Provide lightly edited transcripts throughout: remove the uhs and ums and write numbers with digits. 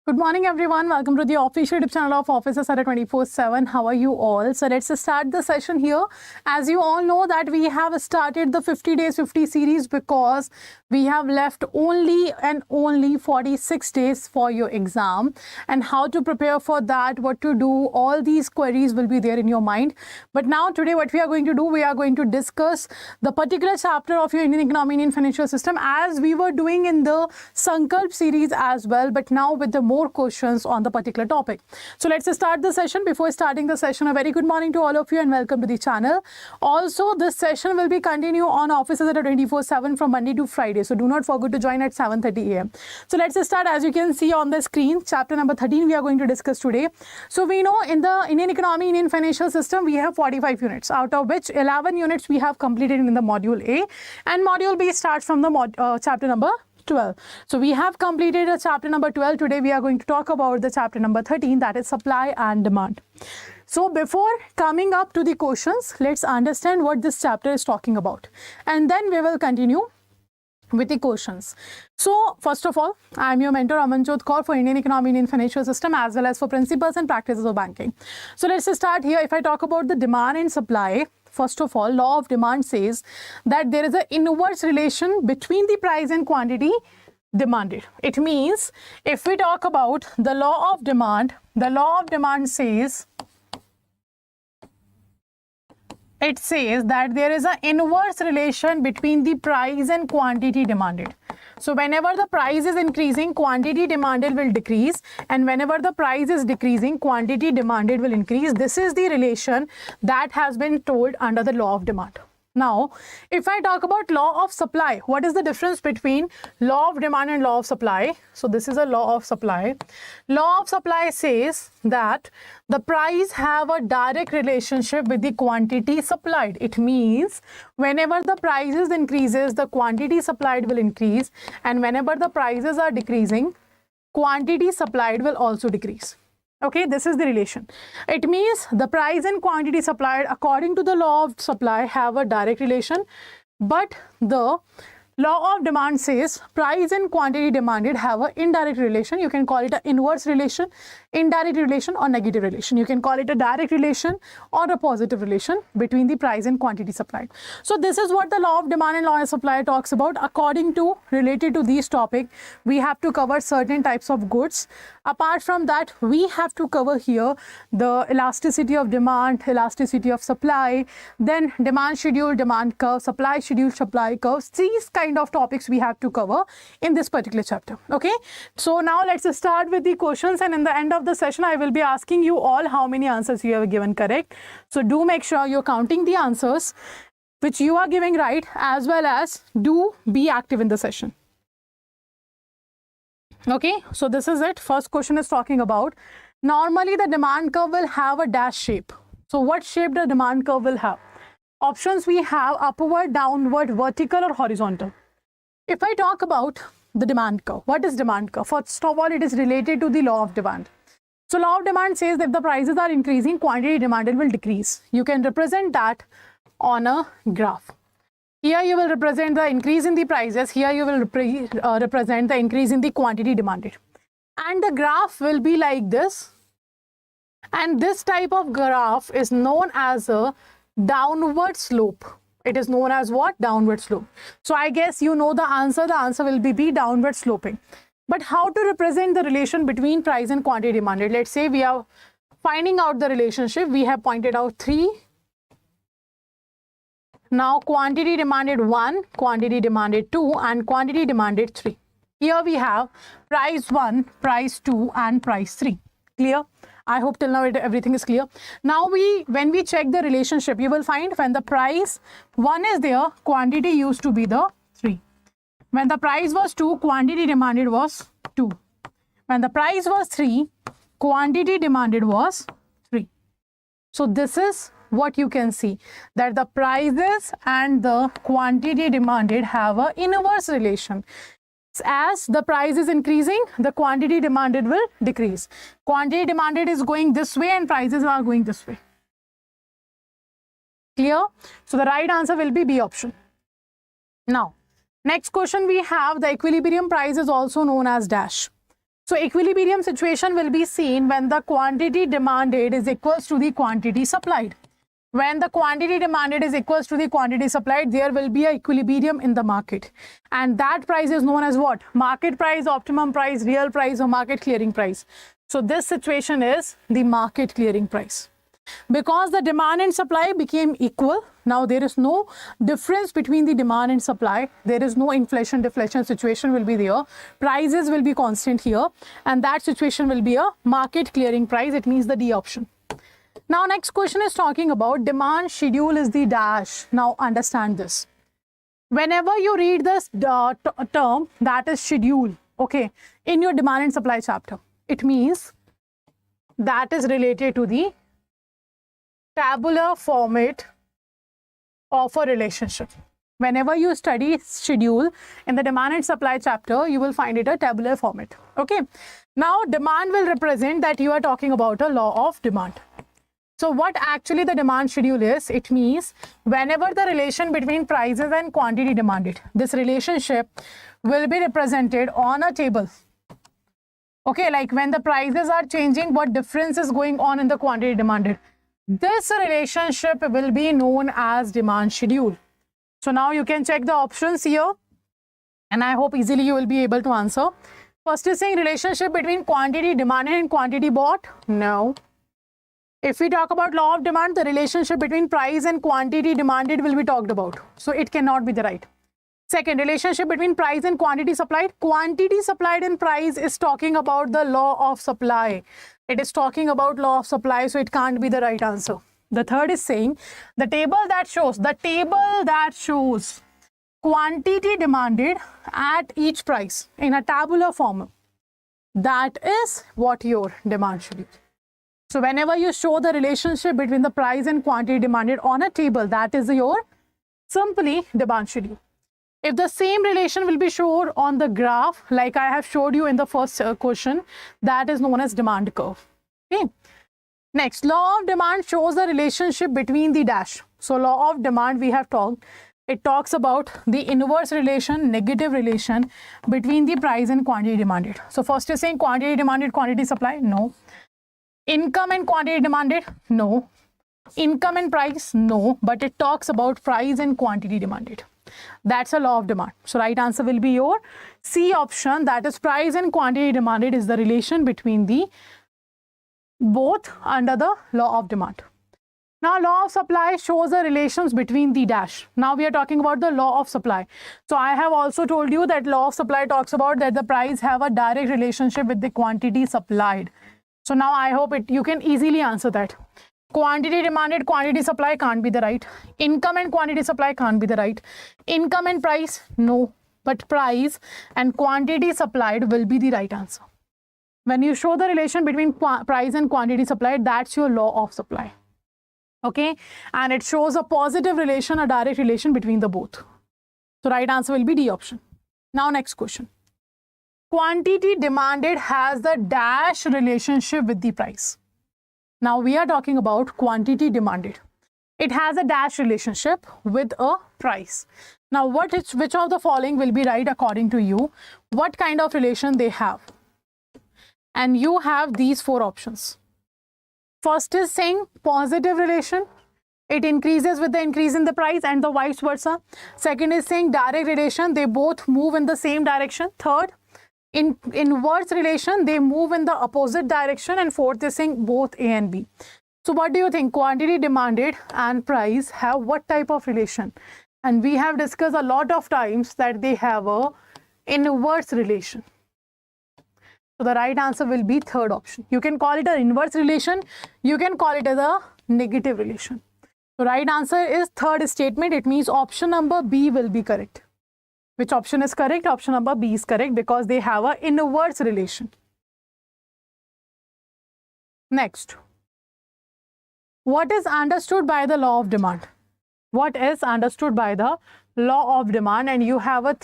Good morning, everyone. Welcome to the official YouTube channel of Offices Adda 24/7. How are you all? So let's start the session here. As you all know that we have started the 50 days 50 series because we have left only 46 days for your exam, and how to prepare for that, what to do, all these queries will be there in your mind. But now today what we are going to do, we are going to discuss the particular chapter of your Indian economy, Indian financial system, as we were doing in the Sankalp series as well, but now with the more questions on the particular topic. So let's start the session. Before starting the session, a very good morning to all of you and welcome to the channel. Also, this session will be continue on Offices Adda 24/7 from Monday to Friday. So do not forget to join at 7:30 a.m. So let's start. As you can see on the screen, chapter number 13 we are going to discuss today. So we know in the Indian economy, Indian financial system, we have 45 units, out of which 11 units we have completed in the module A, and module B starts from the chapter number 12. So we have completed a chapter number 12. Today we are going to talk about the chapter number 13, that is supply and demand. So before coming up to the questions, let's understand what this chapter is talking about, and then we will continue with the questions. So first of all, I am your mentor Amanjot Kaur for Indian economy, Indian financial system, as well as for principles and practices of banking. So let's start here. If I talk about the demand and supply, first of all, law of demand says that there is an inverse relation between the price and quantity demanded. It means if we talk about the law of demand, the law of demand says, it says that there is an inverse relation between the price and quantity demanded. So whenever the price is increasing, quantity demanded will decrease, and whenever the price is decreasing, quantity demanded will increase. This is the relation that has been told under the law of demand. Now, if I talk about law of supply, what is the difference between law of demand and law of supply? So this is a law of supply. Law of supply says that the price have a direct relationship with the quantity supplied. It means whenever the prices increases, the quantity supplied will increase, and whenever the prices are decreasing, quantity supplied will also decrease. Okay, this is the relation. It means the price and quantity supplied according to the law of supply have a direct relation, but the law of demand says price and quantity demanded have an indirect relation. You can call it an inverse relation, indirect relation, or negative relation. You can call it a direct relation or a positive relation between the price and quantity supplied. So this is what the law of demand and law of supply talks about. According to, related to these topics, we have to cover certain types of goods. Apart from that, we have to cover here the elasticity of demand, elasticity of supply, then demand schedule, demand curve, supply schedule, supply curves. These kind of topics we have to cover in this particular chapter. Okay, so now let's start with the questions, and in the end of the session I will be asking you all how many answers you have given correct. So do make sure you're counting the answers which you are giving right, as well as do be active in the session. Okay, so this is it. First question is talking about, normally the demand curve will have a dash shape. So what shape the demand curve will have? Options we have upward, downward, vertical, or horizontal. If I talk about the demand curve, what is demand curve? First of all, it is related to the law of demand. So law of demand says that if the prices are increasing, quantity demanded will decrease. You can represent that on a graph. Here you will represent the increase in the prices. Here you will represent the increase in the quantity demanded. And the graph will be like this. And this type of graph is known as a downward slope. It is known as what? Downward slope. So I guess you know the answer. The answer will be B, downward sloping. But how to represent the relation between price and quantity demanded? Let's say we are finding out the relationship. We have pointed out 3. Now quantity demanded 1, quantity demanded 2, and quantity demanded 3. Here we have price 1, price 2, and price 3. Clear? I hope till now everything is clear. Now when we check the relationship, you will find when the price 1 is there, quantity used to be the 3. When the price was 2, quantity demanded was 2. When the price was 3, quantity demanded was 3. So this is what you can see, that the prices and the quantity demanded have an inverse relation. As the price is increasing, the quantity demanded will decrease. Quantity demanded is going this way and prices are going this way. Clear? So the right answer will be B option. Now, next question we have, the equilibrium price is also known as dash. So equilibrium situation will be seen when the quantity demanded is equals to the quantity supplied. When the quantity demanded is equals to the quantity supplied, there will be an equilibrium in the market. And that price is known as what? Market price, optimum price, real price, or market clearing price. So this situation is the market clearing price. Because the demand and supply became equal, now there is no difference between the demand and supply. There is no inflation deflation situation will be there. Prices will be constant here, and that situation will be a market clearing price. It means the D option. Now next question is talking about demand schedule is the dash. Now understand this. Whenever you read this term, that is schedule, okay, in your demand and supply chapter, it means that is related to the tabular format of a relationship. Whenever you study schedule in the demand and supply chapter, you will find it a tabular format. Okay. Now demand will represent that you are talking about a law of demand. So what actually the demand schedule is, it means whenever the relation between prices and quantity demanded, this relationship will be represented on a table. Okay, like when the prices are changing, what difference is going on in the quantity demanded? This relationship will be known as demand schedule. So now you can check the options here, and I hope easily you will be able to answer. First is saying relationship between quantity demanded and quantity bought. No. If we talk about law of demand, the relationship between price and quantity demanded will be talked about. So it cannot be the right. Second, relationship between price and quantity supplied. Quantity supplied and price is talking about the law of supply. It is talking about law of supply, so it can't be the right answer. The third is saying the table that shows quantity demanded at each price in a tabular form. That is what your demand schedule. So whenever you show the relationship between the price and quantity demanded on a table, that is your simply demand schedule. If the same relation will be shown on the graph, like I have showed you in the first question, that is known as demand curve. Okay. Next, law of demand shows the relationship between the dash. So law of demand we have talked. It talks about the inverse relation, negative relation between the price and quantity demanded. So first is saying quantity demanded, quantity supply. No. Income and quantity demanded. No. Income and price. No. But it talks about price and quantity demanded. That's a law of demand. So right answer will be your C option, that is price and quantity demanded is the relation between the both under the law of demand. Now law of supply shows the relations between the dash. Now we are talking about the law of supply. So I have also told you that law of supply talks about that the price have a direct relationship with the quantity supplied. So now I hope you can easily answer that. Quantity demanded, quantity supply can't be the right. Income and quantity supply can't be the right. Income and price, no. But price and quantity supplied will be the right answer. When you show the relation between price and quantity supplied, that's your law of supply. Okay. And it shows a positive relation, a direct relation between the both. So right answer will be D option. Now next question. Quantity demanded has the dash relationship with the price. Now we are talking about quantity demanded. It has a dash relationship with a price. Now which of the following will be right according to you? What kind of relation they have? And you have these four options. First is saying positive relation. It increases with the increase in the price and the vice versa. Second is saying direct relation. They both move in the same direction. Third, in inverse relation, they move in the opposite direction. And fourth is saying both A and B. So what do you think? Quantity demanded and price have what type of relation? And we have discussed a lot of times that they have a inverse relation. So the right answer will be third option. You can call it an inverse relation. You can call it as a negative relation. So right answer is third statement. It means option number B will be correct. Which option is correct? Option number B is correct because they have an inverse relation. Next. What is understood by the law of demand? What is understood by the law of demand? And you have a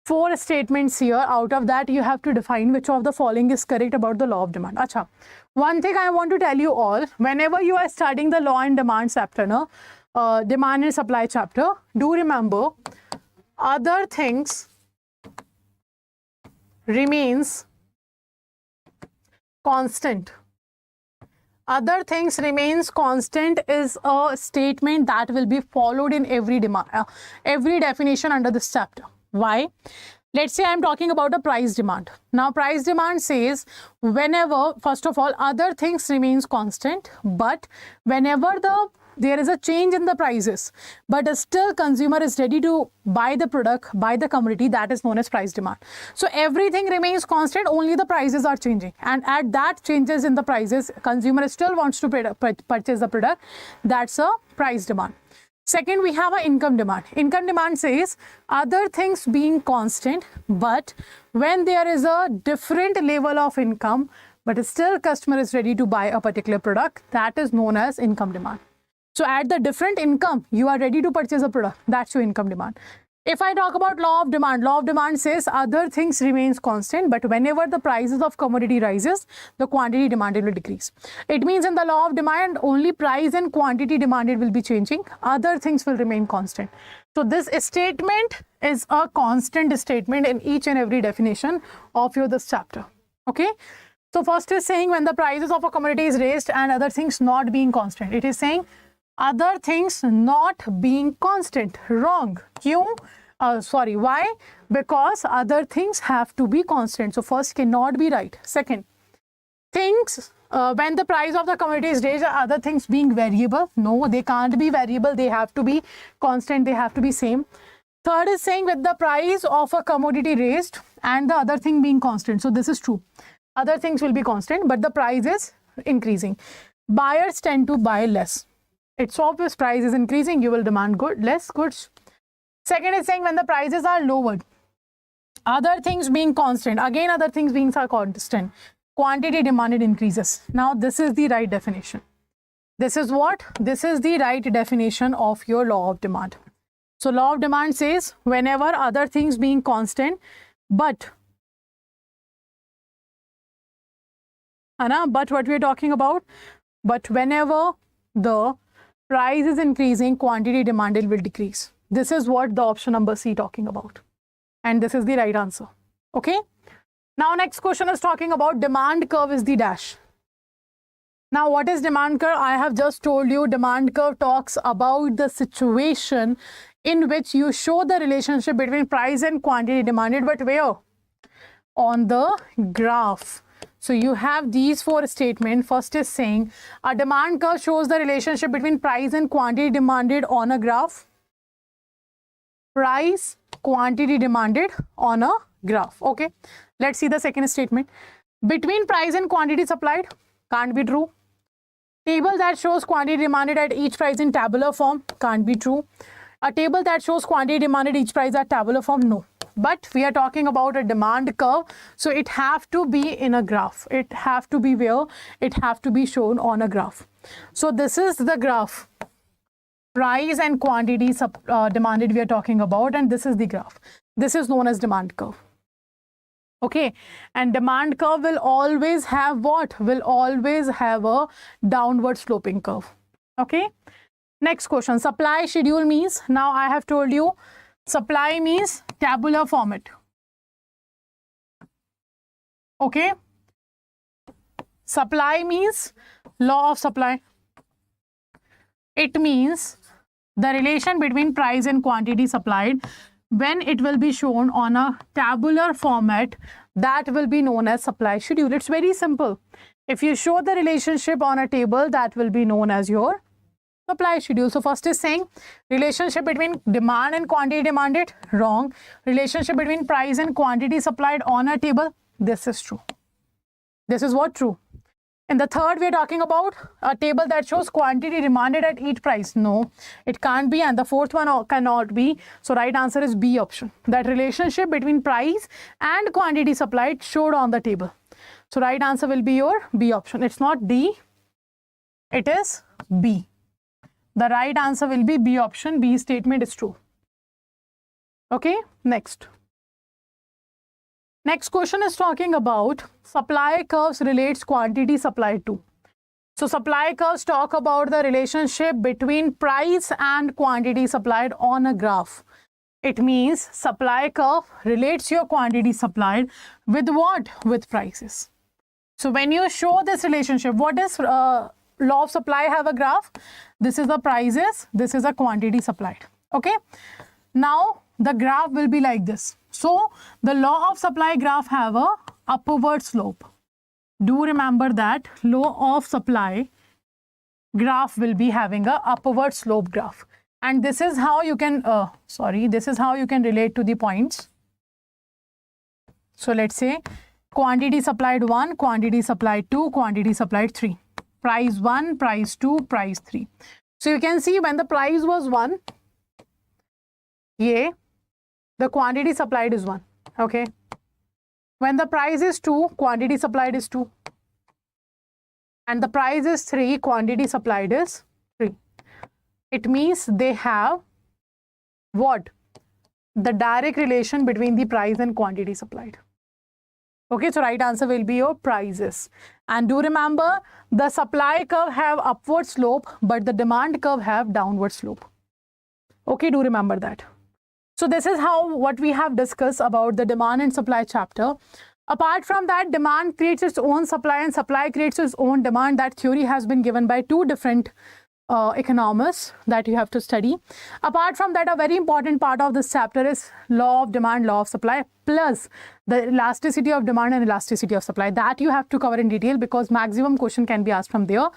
4 statements here. Out of that, you have to define which of the following is correct about the law of demand. Acha. One thing I want to tell you all, whenever you are studying the law and demand chapter, demand and supply chapter, do remember other things remains constant. Other things remains constant is a statement that will be followed in every definition under this chapter. Why? Let's say I'm talking about a price demand. Now, price demand says whenever, first of all, other things remains constant, but whenever there is a change in the prices, but still consumer is ready to buy the product, buy the commodity, that is known as price demand. So everything remains constant, only the prices are changing. And at that changes in the prices, consumer still wants to purchase the product. That's a price demand. Second, we have an income demand. Income demand says other things being constant, but when there is a different level of income, but still customer is ready to buy a particular product, that is known as income demand. So at the different income, you are ready to purchase a product. That's your income demand. If I talk about law of demand says other things remains constant, but whenever the prices of commodity rises, the quantity demanded will decrease. It means in the law of demand, only price and quantity demanded will be changing. Other things will remain constant. So this statement is a constant statement in each and every definition of this chapter. Okay. So first is saying when the prices of a commodity is raised and other things not being constant. It is saying other things not being constant. Wrong. Why? Because other things have to be constant. So first cannot be right. Second, things when the price of the commodity is raised, other things being variable. No, they can't be variable. They have to be constant. They have to be same. Third is saying with the price of a commodity raised and the other thing being constant. So this is true. Other things will be constant, but the price is increasing. Buyers tend to buy less. It's obvious price is increasing, you will demand less goods. Second is saying when the prices are lowered, other things being constant, again other things being constant, quantity demanded increases. Now this is the right definition. This is what? This is the right definition of your law of demand. So law of demand says whenever other things being constant, but what we are talking about, but whenever the price is increasing, quantity demanded will decrease. This is what the option number C talking about. And this is the right answer. Okay. Now next question is talking about demand curve is the dash. Now what is demand curve? I have just told you demand curve talks about the situation in which you show the relationship between price and quantity demanded, but where? On the graph. So you have these four statements. First is saying a demand curve shows the relationship between price and quantity demanded on a graph. Price, quantity demanded on a graph. Okay. Let's see the second statement. Between price and quantity supplied, can't be true. Table that shows quantity demanded at each price in tabular form, can't be true. A table that shows quantity demanded each price at tabular form, no. But we are talking about a demand curve, so it have to be in a graph. It have to be where? It have to be shown on a graph. So this is the graph. Price and quantity demanded we are talking about, and this is the graph. This is known as demand curve. Okay, and demand curve will always have what? Will always have a downward sloping curve. Okay. Next question. Supply schedule means, now I have told you, supply means tabular format. Okay. Supply means law of supply. It means the relation between price and quantity supplied when it will be shown on a tabular format, that will be known as supply schedule. It's very simple. If you show the relationship on a table, that will be known as your supply schedule. So first is saying relationship between demand and quantity demanded, wrong. Relationship between price and quantity supplied on a table, this is true. This is what? True. In the third, we are talking about a table that shows quantity demanded at each price. No, it can't be. And the fourth one cannot be. So right answer is B option. That relationship between price and quantity supplied showed on the table. So right answer will be your B option. It's not D. It is B. The right answer will be B option. B statement is true. Okay, next. Next question is talking about supply curves relates quantity supplied to. So supply curves talk about the relationship between price and quantity supplied on a graph. It means supply curve relates your quantity supplied with what? With prices. So when you show this relationship, what is law of supply have a graph? This is the prices, this is the quantity supplied. Okay. Now the graph will be like this. So the law of supply graph have a upward slope. Do remember that law of supply graph will be having a upward slope graph. And this is how you can, this is how you can relate to the points. So let's say quantity supplied 1, quantity supplied 2, quantity supplied 3. Price 1, price 2, price 3. So you can see when the price was 1, yeah, the quantity supplied is 1. Okay. When the price is 2, quantity supplied is 2. And the price is 3, quantity supplied is 3. It means they have what? The direct relation between the price and quantity supplied. Okay, so right answer will be your prices. And do remember, the supply curve have upward slope, but the demand curve have downward slope. Okay, do remember that. So this is how what we have discussed about the demand and supply chapter. Apart from that, demand creates its own supply and supply creates its own demand. That theory has been given by two different economists that you have to study. Apart from that, a very important part of this chapter is law of demand, law of supply, plus the elasticity of demand and elasticity of supply. That you have to cover in detail because maximum question can be asked from there.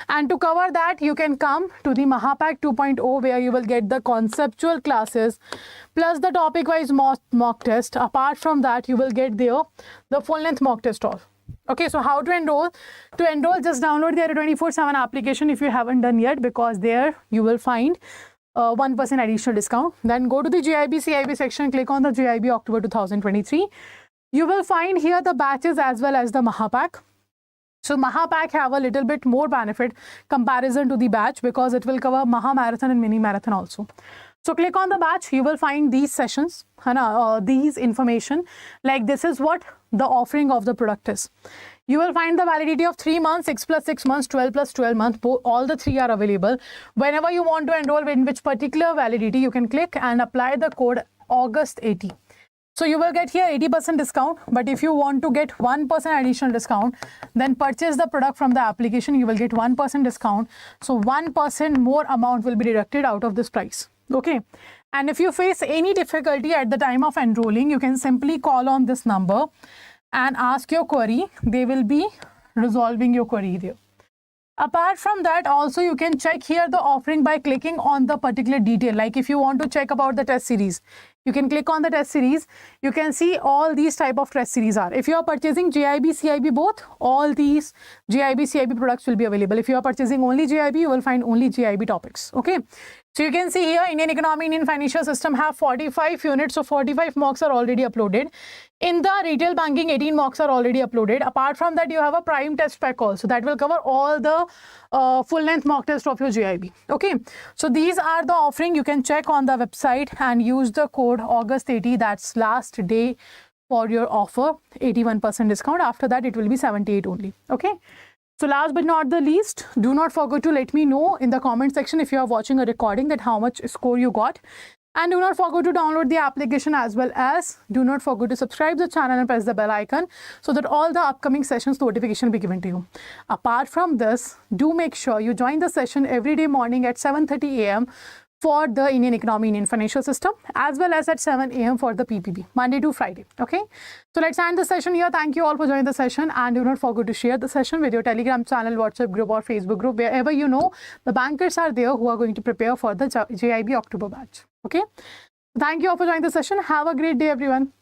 And to cover that, you can come to the Mahapack 2.0 where you will get the conceptual classes plus the topic wise mock test. Apart from that, you will get there the full length mock test also. Okay, so how to enroll? To enroll, just download the 24/7 application if you haven't done yet, because there you will find 1% additional discount. Then go to the JAIIB CIB section, click on the JAIIB October 2023. You will find here the batches as well as the Mahapack. So Mahapack have a little bit more benefit comparison to the batch because it will cover Maha Marathon and Mini Marathon also. So click on the batch, you will find these sessions, these information, like this is what the offering of the product is. You will find the validity of 3 months, 6 plus 6 months, 12 plus 12 months, all the three are available. Whenever you want to enroll in which particular validity, you can click and apply the code August 80. So you will get here 80% discount, but if you want to get 1% additional discount, then purchase the product from the application, you will get 1% discount. So 1% more amount will be deducted out of this price. Okay, and if you face any difficulty at the time of enrolling, you can simply call on this number and ask your query. They will be resolving your query there. Apart from that, also you can check here the offering by clicking on the particular detail. Like if you want to check about the test series, you can click on the test series. You can see all these type of test series are. If you are purchasing JAIIB, CIB both, all these JAIIB, CIB products will be available. If you are purchasing only JAIIB, you will find only JAIIB topics. Okay. So you can see here Indian economy, Indian financial system have 45 units. So 45 mocks are already uploaded. In the retail banking, 18 mocks are already uploaded. Apart from that, you have a prime test pack also that will cover all the full length mock test of your JAIIB. Okay. So these are the offering. You can check on the website and use the code August 80. That's last day for your offer, 81% discount. After that, it will be 78 only. Okay. So last but not the least, do not forget to let me know in the comment section if you are watching a recording that how much score you got. And do not forget to download the application, as well as do not forget to subscribe the channel and press the bell icon so that all the upcoming sessions notification will be given to you. Apart from this, do make sure you join the session every day morning at 7:30 a.m. for the Indian economy, Indian financial system, as well as at 7 a.m. for the PPB, Monday to Friday. Okay. So let's end the session here. Thank you all for joining the session, and do not forget to share the session with your Telegram channel, WhatsApp group, or Facebook group, wherever you know the bankers are there who are going to prepare for the JAIIB October batch. Okay. Thank you all for joining the session. Have a great day, everyone.